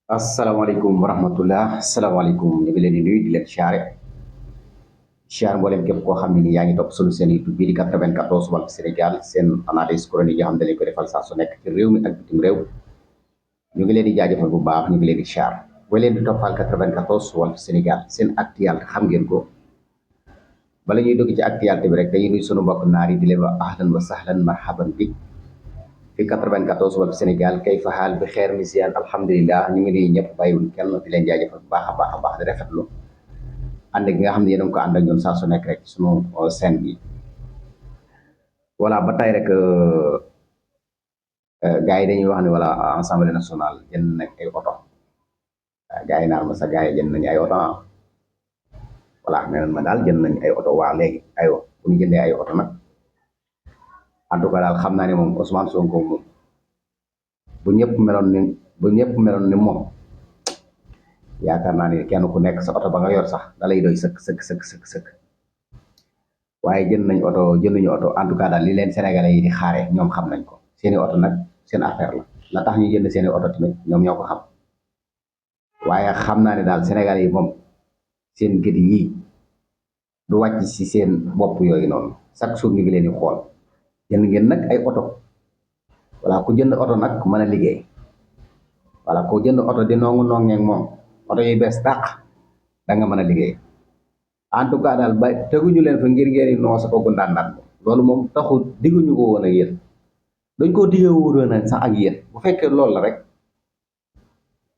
asalaamaaleykum wa rahmatullah asalaamaaleykum ñu ngi leen di nuyu di leen siyaare mboolem képp koo xam ne ni yaa ngi topp sunu seen YouTube bii di 94 Walf Sénégal seen analyse chronique yi nga xam ne dañ ko defal saa su nekk ci réew mi ak bitim réew ñu ngi leen di jaajëfal bu baax ñu ngi leen di siyaare boo leen di toppal 94 Walf Sénégal seen actualité xam ngeen ko bala ñuy dugg ci actualité bi rek dañuy nuyu sunu mbokk naar yi di leen wax ahlan wa sahlan marhaban bi fi 94 Walf Sénégal kay fa xaal bi xeer misiyan alhamdulilah ñu ngi nuyu ñëpp bàyyiwul kenn di leen jaajëfal bu baax a baax di rafetlu ànd gi nga xam ne yéen a ngi ko ànd ak ñun saa su nekk rek sunu scène bi voilà ba tey rek gars yi dañuy wax ne wala assemblée nationale jënd nañ ay oto gars yi naan ma sa gars yi jënd nañ ay oto voilà nee nañ ma daal jënd nañ ay oto waa léegi aywa bu ñu jëndee ay oto nag en tout cas daal xam naa ne moom Ousmane Sonko moom bu ñëpp meloon ni bu ñëpp meloon ni moom yaakaar naa ne kenn ku nekk sa oto ba nga yor sax da lay doy sëkk sëkk sëkk sëkk sëkk waaye jënd nañ oto jënduñu oto en tout cas daal li leen sénégalais yi di xaare ñoom xam nañ ko seeni oto nag seen affaire la tax ñu jënd seeni oto tamit ñoom ñoo ko xam waaye xam naa ne daal sénégalais yi moom seen gët yii du wàcc si seen bopp yooyu noonu chaque jour ñu ngi leen di xool jënd ngeen nag ay oto voilà ku jënd oto nag mën a liggéey voilà ku jënd oto di nongu nongeeg moom oto yu bees tàq da nga mën a liggéey en tout cas daal ba teguñu leen fa ngir ngeen noosa ko gundaandaat loolu moom taxul digguñu ko woon ak yéen dañ koo diggee woon ak sax ak yéen bu fekkee loolu la rek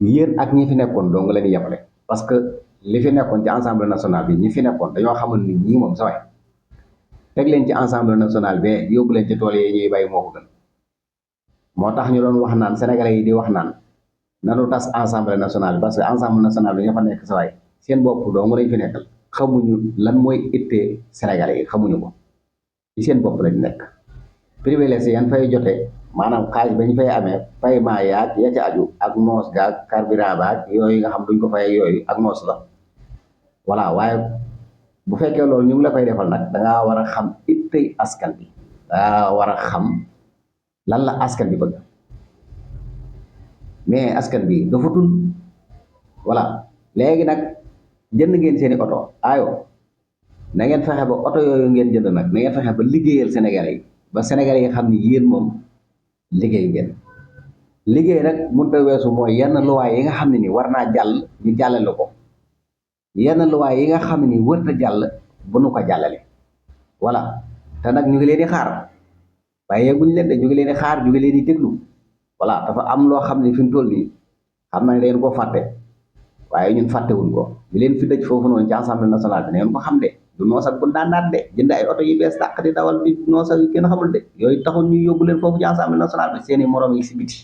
yéen ak ñi fi nekkoon dong la ñuy yemale parce que li fi nekkoon ci assemblée nationale bi ñi fi nekkoon dañoo xamul ni ñii moom sa waay teg leen ci assemblée nationale bi yóbbu leen ci tool yi ñuy bay moo ko gën moo tax ñu doon wax naan sénégalais yi di wax naan nanu tas assemblée nationale bi parce que assemblée nationale bi ña fa nekk sa waay seen bopp dong lañ fi nekkal xamuñu lan mooy ittee sénégalais yi xamuñu ko ci seen bopp lañ nekk privilège yan fay jote maanaam xaalis ba ñu fay amee paiement yaag ya ca aju ak moos gaag carburant baag yooyu nga xam duñ ko fay yooyu ak moos la voilà waaye bu fekkee loolu ñu ngi la koy defal nag dangaa war a xam ittey askan bi dangaa war a xam lan la askan bi bëgg mais askan bi dafatul voilà léegi nag jënd ngeen seeni oto ayo na ngeen fexe ba oto yooyu ngeen jënd nag na ngeen fexe ba liggéeyal sénégalais yi ba sénégalais yi xam ni yéen moom liggéey ngeen liggéey nag mënut a weesu mooy yenn luwaay yi nga xam ne ni war naa jàll ñu jàllale ko yenn luwaay yi nga xam ne ni wërta jàll bu nu ko jàllale voilà te nag ñu ngi leen di xaar waaye yegguñ leen de ñu ngi leen di xaar ñu ngi leen di déglu voilà dafa am loo xam ne fi mu toll nii xam naa ne da ngeen ko fàtte waaye ñun fàttewuñ ko ñu leen fi dëj foofu noonu ci assemblée nationale bi na ngeen ko xam de du noos ak bu daandaat de jënd ay oto yu bees tàq di dawal di noos ak yu kenn xamul de yooyu taxul ñu yóbbu leen foofu ci assemblée nationale bi seeni morom yi si biti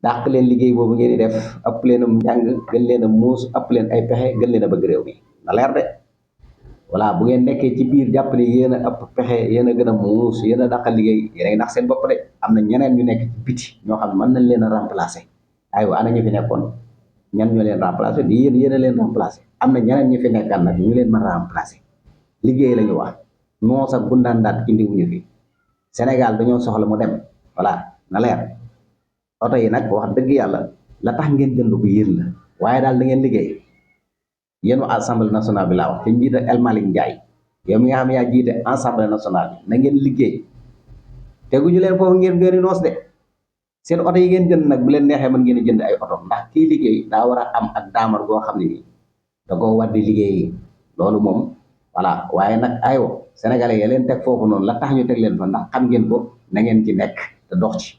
dàq leen liggéey boobu ngeen di def ëpp leen a njàng gën leen a muus ëpp leen ay pexe gën leen a bëgg réew mi na leer de voilà bu ngeen nekkee ci biir jàpp ne yéen a ëpp pexe yéen a gën a muus yéen a dàqal liggéey yéen a ngi nax seen bopp de am na ñeneen ñu nekk ci biti ñoo xam ne mën nañ leen a remplacer aywa ana ñu fi nekkoon ñan ñoo leen remplacer di yéen a leen remplacer am na ñeneen ñu fi nekkaan nag ñu leen mën a remplacer liggéey la ñu wax noos ak gundaandaat indi wuñu fi Sénégal dañoo soxla mu dem voilà na leer oto yi nag wax dëgg yàlla la tax ngeen jënd ko yéen la waaye daal da ngeen liggéey yéen waa assemblée nationale bi laa wax te njiite El Malick Ndiaye yow mi nga xam yaa jiite assemblée nationale bi na ngeen liggéey teguñu leen foofu ngeen gën a noos de seen oto yi ngeen jënd nag bu leen neexee mën ngeen a jënd ay oto ndax kii liggéey daa war a am ak daamar goo xam ne nii da koo war di liggéey loolu moom voilà waaye nag aywa sénégalais ya leen teg foofu noonu la tax ñu teg leen fa ndax xam ngeen ko na ngeen ci nekk te dox ci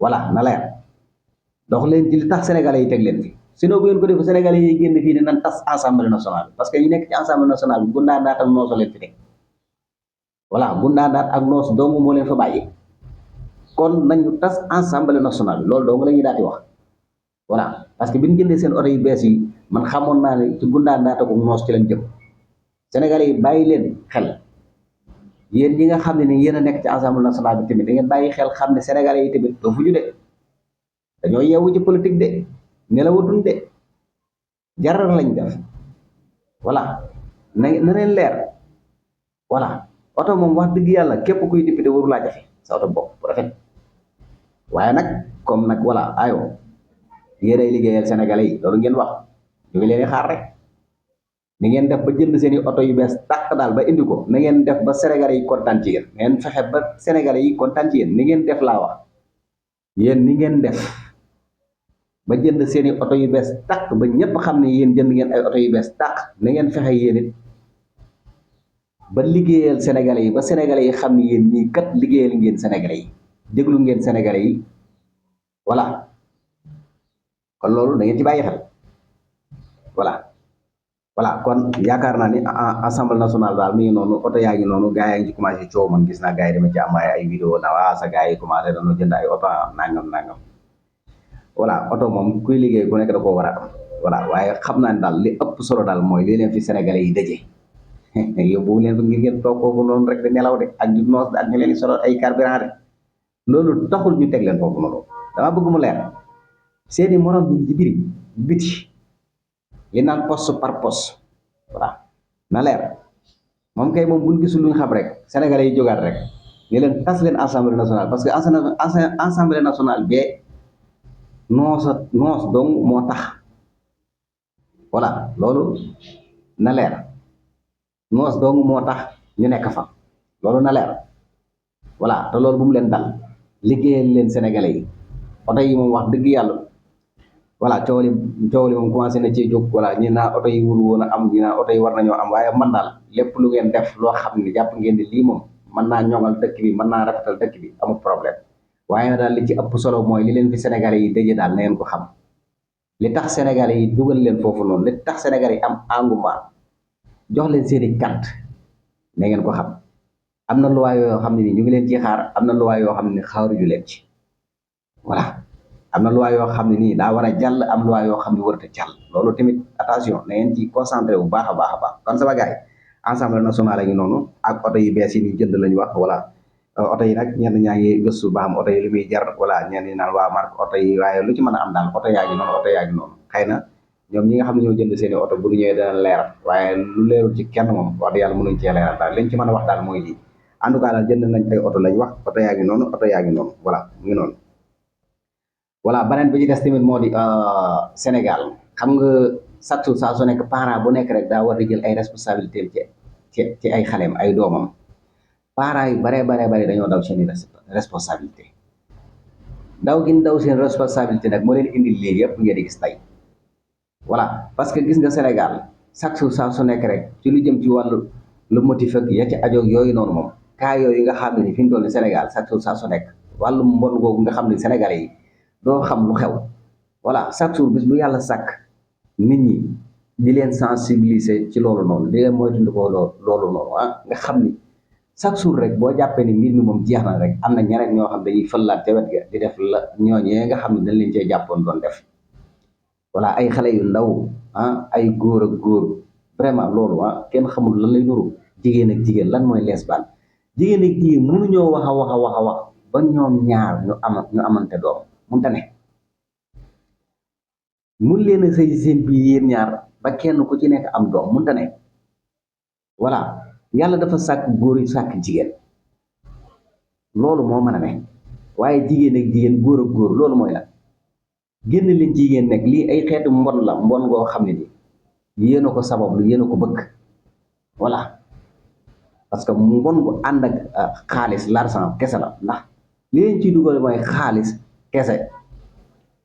voilà na leer dox leen ci li tax sénégalais yi teg leen fi sinon bu ngeen ko def sénégalais yi génn fii ne nan tas assemblée nationale bi parce que ñu nekk ci assemblée nationale bi gundaa daat ak nooso leen fi teg voilà gundaa daat ak noos dong moo leen fa bàyyi kon nañu tas assemblée nationale bi loolu dong la ñuy daal di wax voilà parce que bi ñu jëndee seen oto yu bees yi man xamoon naa ne ci gundaa daat ak noos ci lañ jëm sénégalais yi bàyyi leen xel yéen ñi nga xam ne ni yéen a nekk ci assemblée nationale bi tamit da ngeen bàyyi xel xam ne sénégalais yi tamit doo fu ñu de dañoo yeewu ci politique de nelawatuñ de jaral lañ def voilà na leen leer voilà oto moom wax dëgg yàlla képp kuy député waru laa jafe sa oto bopp bu rafet waaye nag comme nag voilà ayo yéenay liggéeyal sénégalais yi loolu ngeen wax ñu ngi leen di xaar rek. ni ngeen def ba jënd seen i oto yu bees tàq daal ba indi ko na ngeen def ba sénégalais yi kontaan ci yéen ngeen fexe ba sénégalais yi kontaan ci yéen ni ngeen def laa wax yéen ni ngeen def ba jënd seen i oto yu bees tàq ba ñëpp xam ne yéen jënd ngeen ay oto yu bees tàq na ngeen fexe yéen it ba liggéeyal sénégalais yi ba sénégalais yi xam ne yéen ñii kat liggéeyal ngeen sénégalais yi déglu ngeen sénégalais yi voilà kon loolu da ngeen ci bàyyi xel voilà. voilà kon yaakaar naa ni assemblée nationale daal mi ngi noonu oto yaa ngi noonu gars yaa ngi ci commencé coow man gis naa gars yi dama ci am ay vidéo na waa sa gars yi commencé dañoo jënd ay oto nangam voilà oto moom kuy liggéey ku nekk da koo war a am voilà waaye xam naa ne daal li ëpp solo daal mooy li leen fi sénégalais yi daje yóbbu leen fa ngir ngeen toog foofu noonu rek di nelaw de ak di noos ak ñu leen di solo ay carburant de loolu taxul ñu teg leen foofu noonu dama bëgg mu leer seeni morom bi ci biir biti li naan poste par poste voilà na leer moom kay moom buñ gisul luñ xam rek sénégalais yi jógaat rek ni leen tas leen assemblée nationale parce que assemblée nationale bee noos dong moo tax voilà loolu na leer noos dong moo tax ñu nekk fa loolu na leer voilà te loolu bu mu leen dal liggéeyal leen sénégalais yi oto yi moom wax dëgg yàlla voilà coow li moom commencé na ci jóg voilà ñi naa oto yi wuru woon a am ñi naa oto yi war nañoo am waaye man daal lépp lu ngeen def loo xam ne jàpp ngeen ni lii moom mën naa ñoŋal dëkk bi mën naa rafetal dëkk bi amul problème waaye daal li ci ëpp solo mooy li leen fi sénégalais yi daje daal na ngeen ko xam li tax sénégalais yi dugal leen foofu noonu li tax sénégalais yi am engouement jox leen seeni carte na ngeen ko xam am na loi yoo xam ne ni ñu ngi leen ci xaar am na loi yoo xam ne xaaruñu leen ci voilà am na loi yoo xam ne nii daa war a jàll am loi yoo xam ne warut a jàll loolu tamit attention na ngeen ci concentré bu baax a baax a baax kon sama gars yi assemblée nationale yi noonu ak oto yu bees yi ñu jënd lañu wax voilà oto yi nag ñenn ñaa ngi gëstu ba xam oto yi li muy jar voilà ñenn ñi naan waa marque oto yi waaye lu ci mën a am daal oto yaa ngi noonu xëy na ñoom ñi nga xam ne ñoo jënd seeni oto bu ñu ñëwee dana leer waaye lu leerul ci kenn moom wax dëgg yàlla mënuñ cee leeral daal liñ ci mën a wax daal mooy lii en tout cas daal jënd nañ ay oto lañ wax oto yaa ngi noonu voilà mu ngi noonu voilà beneen bi ci des tamit moo di Sénégal xam nga chaque jour saa su nekk parent bu nekk rek daa war di jël ay responsabilité ci ay xaleem ay doomam parents yu baree dañoo daw seen responsabilité daw gi daw seen responsabilité nag moo leen indil léegi yëpp ngeen di gis tey voilà parce que gis nga Sénégal chaque jour saa su nekk rek ci lu jëm ci wàllu lu motif ak ya ci ajoog yooyu noonu moom cas yooyu nga xam ne ni fi mu toll ni Sénégal chaque jour saa su nekk wàllu mbon googu nga xam ne Sénégalais yi doo xam lu xew voilà chaque jour bis bu yàlla sàkk nit ñi di leen sensibiliser ci loolu noonu di leen moytundi ko loolu noonu nga xam ni chaque jour rek boo jàppee ni mbir mi moom jeex na rek am na ñeneen ñoo xam dañuy fëllaat ca wet ga di def la ñooñee nga xam ne dañ leen cee jàppoon doon def voilà ay xale yu ndaw ay góor ak góor vraiment loolu kenn xamul lan lay nuru jigéen ak jigéen lan mooy lesbian jigéen ak jigéen mënuñoo wax a wax ba ñoom ñaar ñu amante doom mun ta ne mun leen a sëy seen biir yéen ñaar ba kenn ku ci nekk am doom mun ta ne voilà yàlla dafa sàkk góor yi sàkk jigéen loolu moo mën a ne waaye jigéen ak jigéen góor ak góor loolu mooy la génn leen jigéen nag lii ay xeetu mbon la mbon ngoo xam ne ni yéen a ko sabab lu yéen a ko bëgg voilà parce que mbon bu ànd ak xaalis l'argent kese la ndax li leen ciy dugal mooy xaalis kese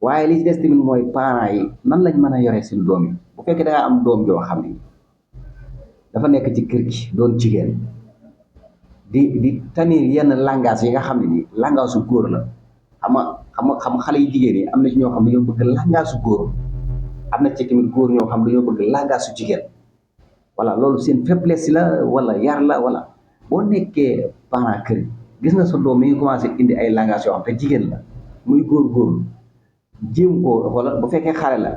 waaye li ci des tamit mooy parents yi nan lañ mën a yore seen doom yi bu fekkee da nga am doom joo xam ne dafa nekk ci kër gi doon jigéen di tenir yenn langage yi nga xam ne nii langage su góor la xam xale yu jigéen yi am na ci ñoo xam ne dañoo bëgg langage su góor am na ci tamit góor ñoo xam ne dañoo bëgg langage su jigéen voilà loolu seen faiblesse la wala yar la wala boo nekkee parent kër gis nga sa doom mi ngi commencé indi ay langage yoo xam te jigéen la muy góor jéem ko wala bu fekkee xale la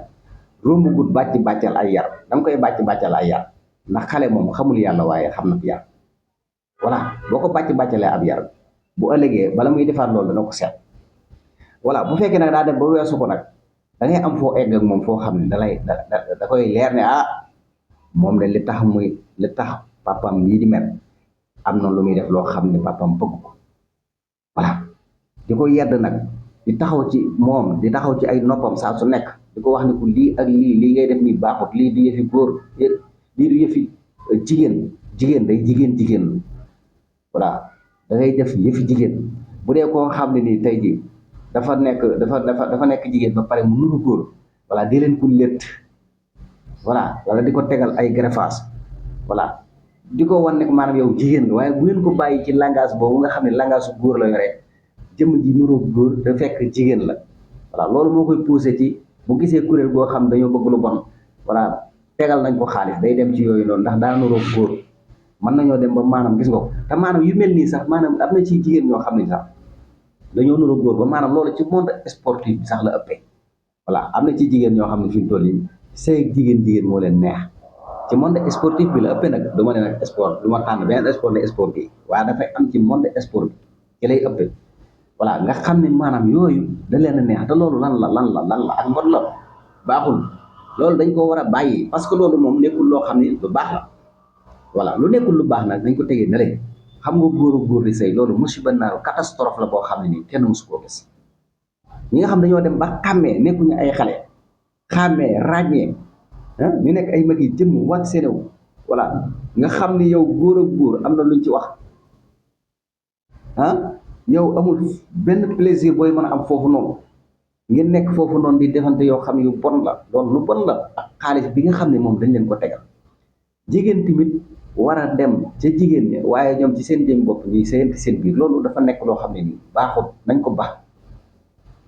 romb gut bàccal ay yar da nga koy bàccal ay yar ndax xale moom xamul yàlla waaye xam na yar voilà boo ko bàccalee ab yar bu ëllëgee bala muy defaat loolu dana ko seet voilà bu fekkee nag daa def ba weesu ko nag da ngay am foo egg ak moom foo xam ne da koy leer ne moom de li tax papam yii di mel am na lu muy def loo xam ne papam bëgg ko voilà di ko yedd nag di taxaw ci moom di taxaw ci ay noppam saa su nekk di ko wax ni ko lii ak lii ngay def ni baaxut lii du yëfi góor lii du yëfi jigéen jigéen day jigéen voilà da ngay def yëfi jigéen bu dee koo xam ne nii tey ji dafa nekk jigéen ba pare mu nuru góor voilà di leen ko létt voilà wala di ko tegal ay greffage voilà di ko wan ne maanaam yow jigéen nga waaye bu ngeen ko bàyyi ci langage boobu nga xam ne langage su góor la yore jëmm ji nuroo góor da fekk jigéen la voilà loolu moo koy poussé ci bu gisee kuréel goo xam dañoo bëgg lu bon voilà tegal nañ ko xaalis day dem ci yooyu noonu ndax daa nuroo góor mën nañoo dem ba maanaam gis nga ko te maanaam yu mel nii sax maanaam am na ci jigéen ñoo xam ne sax dañoo nuroo góor ba maanaam loolu ci monde sportif bi sax la ëppee voilà am na ci jigéen ñoo xam ne fi mu toll nii sëy jigéen moo leen neex ci monde sportif bi la ëppee nag du ma ne nag sport du ma tànn benn sport ne sport bi waaye dafay am ci monde sport bi ci lay ëppee voilà nga xam ne maanaam yooyu da leen a neex te loolu lan la ak mbon la baaxul loolu dañ ko war a bàyyi parce que loolu moom nekkul loo xam ne lu baax la voilà lu nekkul lu baax nag dañ ko tegee ne rek xam nga góor di sëy loolu musiba naaru catastrophe la boo xam ne nii kenn mësu koo gis ñi nga xam dañoo dem ba xàmmee nekkuñu ay xale xàmmee ràññee ñu nekk ay mag yi jëmm wàcc seenew voilà nga xam ni yow góor am na luñ ci wax yow amul benn plaisir booy mën a am foofu noonu ngeen nekk foofu noonu di defante yoo xam yu bon la loolu lu bon la ak xaalis bi nga xam ne moom dañ leen ko tegal jigéen tamit war a dem ca jigéen ñi waaye ñoom ci seen jëm bopp ñuy seenti seen biir loolu dafa nekk loo xam ne nii baaxul nañ ko baax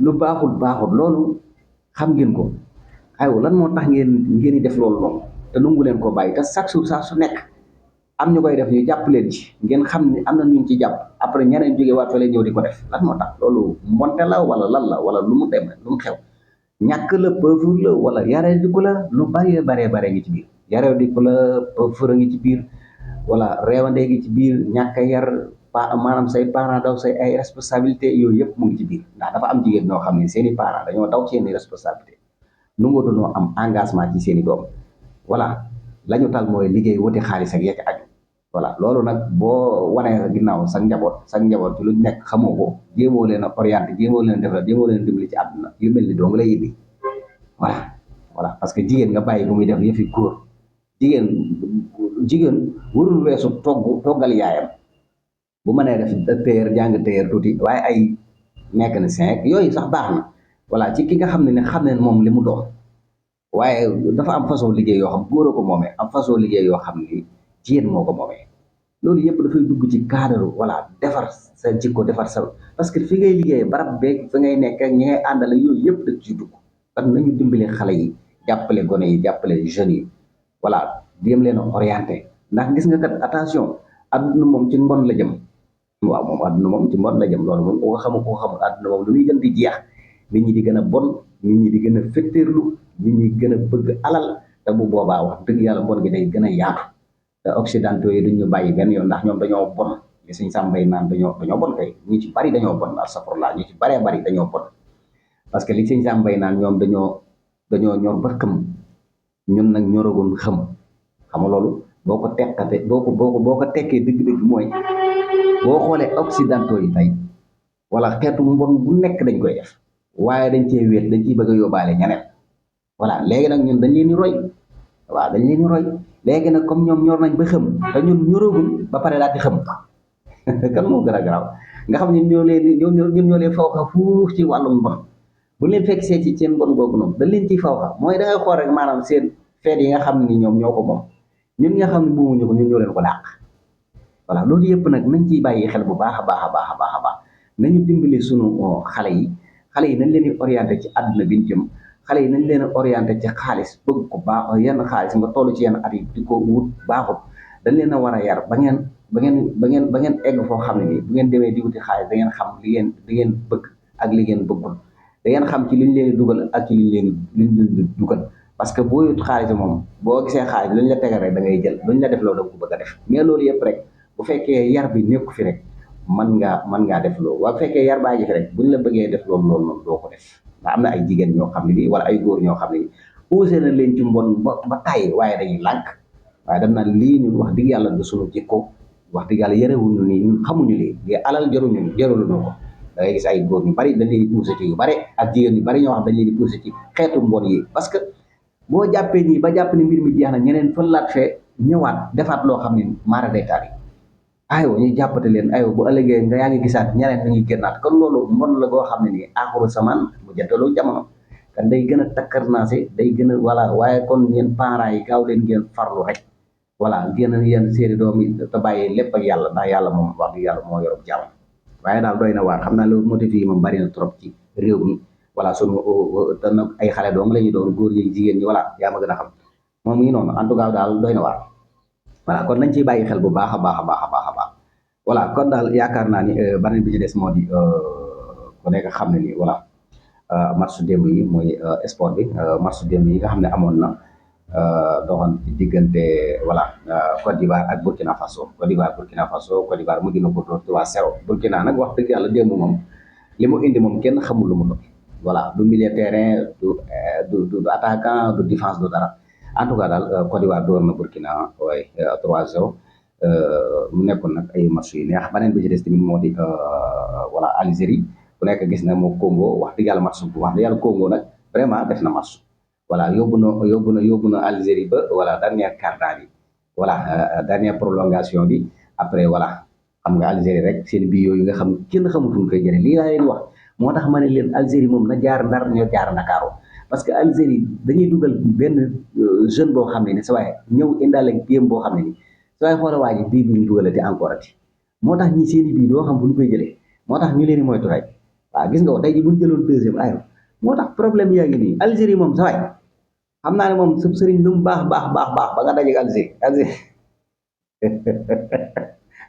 lu baaxul loolu xam ngeen ko aywa lan moo tax ngeen di def loolu noonu te nangu leen ko bàyyi te chaque jour saa su nekk am ñu koy def ñu jàpp leen ci ngeen xam ne am na ñu ci jàpp après ñeneen jógee waat fa lay ñëw di ko def lan moo tax loolu mbonte la wala lan la wala lu mu dem lu mu xew ñàkk la pauvre la wala yaree di ko la lu baree ngi ci biir yaree di ko la pauvre ngi ci biir wala réewandee ngi ci biir ñàkk a yar maanaam say parents daw say ay responsabilité yooyu yëpp mu ngi ci biir ndax dafa am jigéen ñoo xam ne seen i parents dañoo daw seeni responsabilité nu nga doonoo am engagement ci seen i doom voilà la ñu tal mooy liggéey wuti xaalis ak yekk aju voilà loolu nag boo wanee ginnaaw sa njaboot ci lu nekk xamoo ko jéemoo leen a orienté jéemoo leen a defal jéemoo leen a dimbali ci àdduna yu mel ni doo nga lay indi voilà parce que jigéen nga bàyyi bu muy def yëfi góor jigéen warul weesu toggal yaayam bu mënee def téer jàng téer tuuti waaye ay mécanicien yooyu sax baax na voilà ci ki nga xam ne xam ne moom li mu doon waaye dafa am façon liggéey yoo xam góor a ko moomee am façon liggéey yoo xam ni jigéen moo ko moomee loolu yëpp dafay dugg ci cadre voilà defar sa jikko defar sa parce que fi ngay liggéey barab beeg fi ngay nekk ak ñi ngay àndale yooyu yëpp da ciy dugg parce que nañu dimbale xale yi jàppale gone yi jàppale jeunes yi voilà jéem leen a orienté ndax gis nga kat attention adduna moom ci mbon la jëm waaw moom adduna moom ci mbon la jëm loolu moom ko xamul adduna moom lu muy gën di jeex nit ñi di gën a bon nit ñi di gën a fetteerlu nit ñi gën a bëgg alal te bu boobaa wax dëgg yàlla mbon gi day gën a yaatu te occidentaux yi duñu bàyyi benn yoon ndax ñoom dañoo bon li suñ sàmbay naan dañoo bon kay ñu ci bari dañoo bon astafurlah ñu ci baree bari dañoo bon parce que li suñ sàmbay naan ñoom dañoo ñor ba xëm ñun nag ñoragun xëm xam nga loolu boo ko tekkee dëgg-dëgg mooy boo xoolee occidentaux yi tey wala xeetu mbon bu nekk dañ koy def waaye dañ cee wéet dañ ciy bëgg a yóbbaale ñeneen voilà léegi nag ñun dañ leen di roy waaw dañ leen di roy léegi nag comme ñoom ñor nañ ba xëm te ñun ñoragul ba pare daal di xëm kan moo gën a garaaw nga xam ne ñun ñoo leen fawxa fuuf ci wàllum mbon bu leen fekk see ci seen mbon googu noonu dañ leen ciy fawxa mooy da ngay xool rek maanaam seen feet yi nga xam ne ni ñoom ñoo ko moom ñun nga xam ne moomuñu ko ñun ñoo leen ko dàq voilà loolu yëpp nag nañ ciy bàyyi xel bu baax a baax nañu dimbali sunu xale yi nañ leen di orienté ci àdduna bi ñu jëm xale yi nañ leen orienté ci xaalis bëgg ko baax yenn xaalis nga toll ci yenn at yi di ko wut baaxut dañ leen a war a yar ba ngeen egg foo xam ne nii bu ngeen demee di wuti xaalis da ngeen xam li ngeen bëgg ak li ngeen bëggul da ngeen xam ci liñ leen di dugal ak ci liñ leen di dugal parce que boo yut xaalis moom boo gisee xaalis luñ la tegal rek da ngay jël luñ la def loolu da nga ko bëgg a def mais loolu yëpp rek bu fekkee yar bi nekku fi rek mën ngaa def loolu waaye bu fekkee yar baa ji fi rek buñ la bëggee def loolu noonu doo ko def ndax am na ay jigéen ñoo xam ne nii wala ay góor ñoo xam ne nii poussé na leen ci mbon ba tàyyi waaye dañuy lànk waaye dem na lii ñun wax dëgg yàlla du suñu jikko wax dëgg yàlla yarewuñu nii ñun xamuñu lii alal jaruluñu ko da ngay gis ay góor ñu bari dañ leen di poussé ci yu bari ak jigéen ñu bari ñoo xam dañ leen di poussé ci xeetu mbon yi parce que boo jàppee nii ba jàpp ne mbir mi jeex na ñeneen fëlaat fee ñëwaat defaat loo xam ne maara day taal yi aywa ñu jàppate leen aywa bu ëllëgee nga yaa ngi gisaat ñeneen dañuy génnaat kon loolu mbon la goo xam ne nii aaxiru samaan mu jantaloo jamono kan day gën a takkarnaase day gën a voilà waaye kon yéen parents yi gaaw leen ngeen farlu rek voilà ngeen yéen seeni doom yi te bàyyi lépp ak yàlla ndax yàlla moom wax dëgg yàlla moo yorob jàmm waaye daal doy na waar xam naa loolu motif yi moom bari na trop ci réew mi voilà sunu te nag ay xale doom la ñuy doon góor yi jigéen ñi voilà yaa ma gën a xam moom ngi noonu en tout cas daal doy na waar voilà kon nañ ciy bàyyi xel bu baax a baax a baax a baax a baax voilà kon daal yaakaar naa ni beneen bi ci des moo di ku nekk xam ne ni voilà match démb yi mooy sport bi match démb yi nga xam ne amoon na doxoon ci diggante voilà Côte d'Ivoire ak Burkina Faso Côte d'Ivoire Burkina Faso Côte d'Ivoire mujj na ko dóor 3-0 Burkina nag wax dëgg yàlla démb moom li mu indi moom kenn xamul lu mu doon voilà du milieu terrain du attaquant du défense du dara en tout cas daal Côte d'Ivoire dóor na Burkina waaye 3-0 mu nekkoon nag ay match yu neex beneen bi ci des tamit moo di voilà Algérie ku nekk gis na moo Congo wax dëgg yàlla match bu wax dëgg yàlla Congo nag vraiment def na match voilà yóbbu na Algérie ba voilà dernière quart-temps bi voilà dernière prolongation bi après voilà xam nga Algérie rek seen bi yooyu nga xam kenn xamul fu ñu koy jëlee lii laa leen wax moo tax ma ne leen Algérie moom na jaar Ndar ñoo jaar Ndakaaru parce que Algérie dañuy dugal benn jeune boo xam ne ni sa waaye ñëw indaale game boo xam ne ni sa waaye xoola waa ji bii bi ñu dugalati encore ati moo tax ñi seen i bii doo xam fu ñu koy jëlee moo tax ñu leen di moytu rek waaw gis nga ko tey ji bu ñu jëloon deuxième aywa moo tax problème yaa ngi nii Algérie moom sa waay xam naa ne moom sa sëriñ lu mu baax ba nga dajeeg Algérie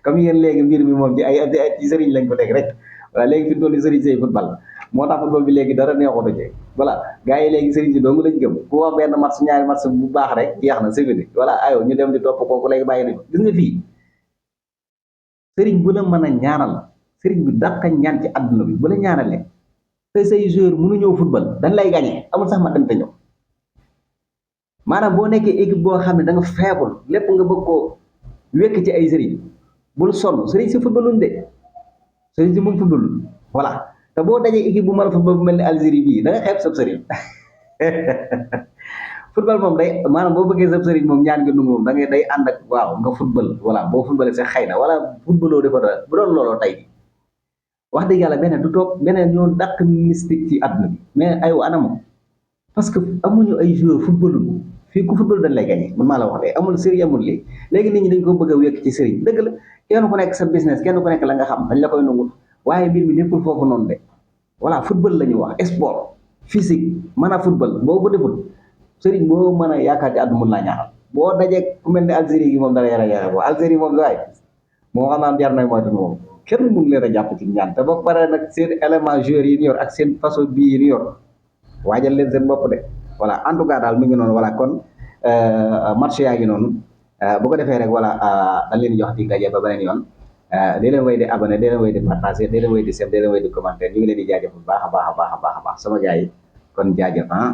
comme yéen léegi mbir mi moom ci ay ci sëriñ lañ ko teg rek voilà léegi fi mu toll nii sëriñ say football moo tax football bi léegi dara neexut ci voilà gars yi léegi sëriñ si dong lañ gëm ku wax benn match ñaari match bu baax rek jeex na sécurité voilà aywa ñu dem di topp kooku léegi bàyyi nañ ko gis nga fii sëriñ bu la mën a ñaanal sëriñ bi dàqa ñaan ci àdduna bi bu la ñaanalee te say joueur mënu ñëw football dañ lay gagné amul sax ma dem te ñëw maanaam boo nekkee équipe boo xam ne da nga faible lépp nga bëgg koo wekk ci ay sëriñ bul sonn sëriñ si footballuñ de sëriñ si moom football voilà te boo dajee équipe bu mën a football bu mel ni Algérie bii da nga xeeb sab sëriñ football moom day maanaam boo bëggee sab sëriñ moom ñaan nga nu moom da ngay day ànd ak waaw nga football voilà boo footballee sax xëy na wala footballoo dafa doon bu doon looloo tey wax dëgg yàlla beneen du toog beneen ñoo dàq mystique ci àdduna bi mais aywa anam parce que amuñu ay joueurs footballul fii ku football dañ lay gagné man maa la wax de amul sëriñ amul lii léegi nit ñi dañ ko bëgg a wekk ci sëriñ dëgg la kenn ku nekk sa business kenn ku nekk la nga xam dañ la koy nangul waaye mbir mi nekkul foofu noonu de voilà football la ñuy wax sport physique mën a football boo ko deful sëriñ boo mën a yaakaar ci àdduna mun laa ñaaxal boo dajee ku mel ne Algérie gi moom dara yara boo Algérie moom waaye moo xam naa jar na moytu moom kenn mun leen a jàpp ci ñaan te ba pare nag seen élément joueurs yi ñu yor ak seen façon bii yi ñu yor waajal leen seen bopp de voilà en tout cas daal mi ngi noonu voilà kon match yaa ngi noonu bu ko defee rek voilà dañ leen jox di daje ba beneen yoon dee leen way di abonné dee leen way di partagé dee leen way di seen dee leen way di commentaire ñu ngi leen di jaajëf bu baax a baax a baax a baax a baax sama gars yi kon jaajëf ah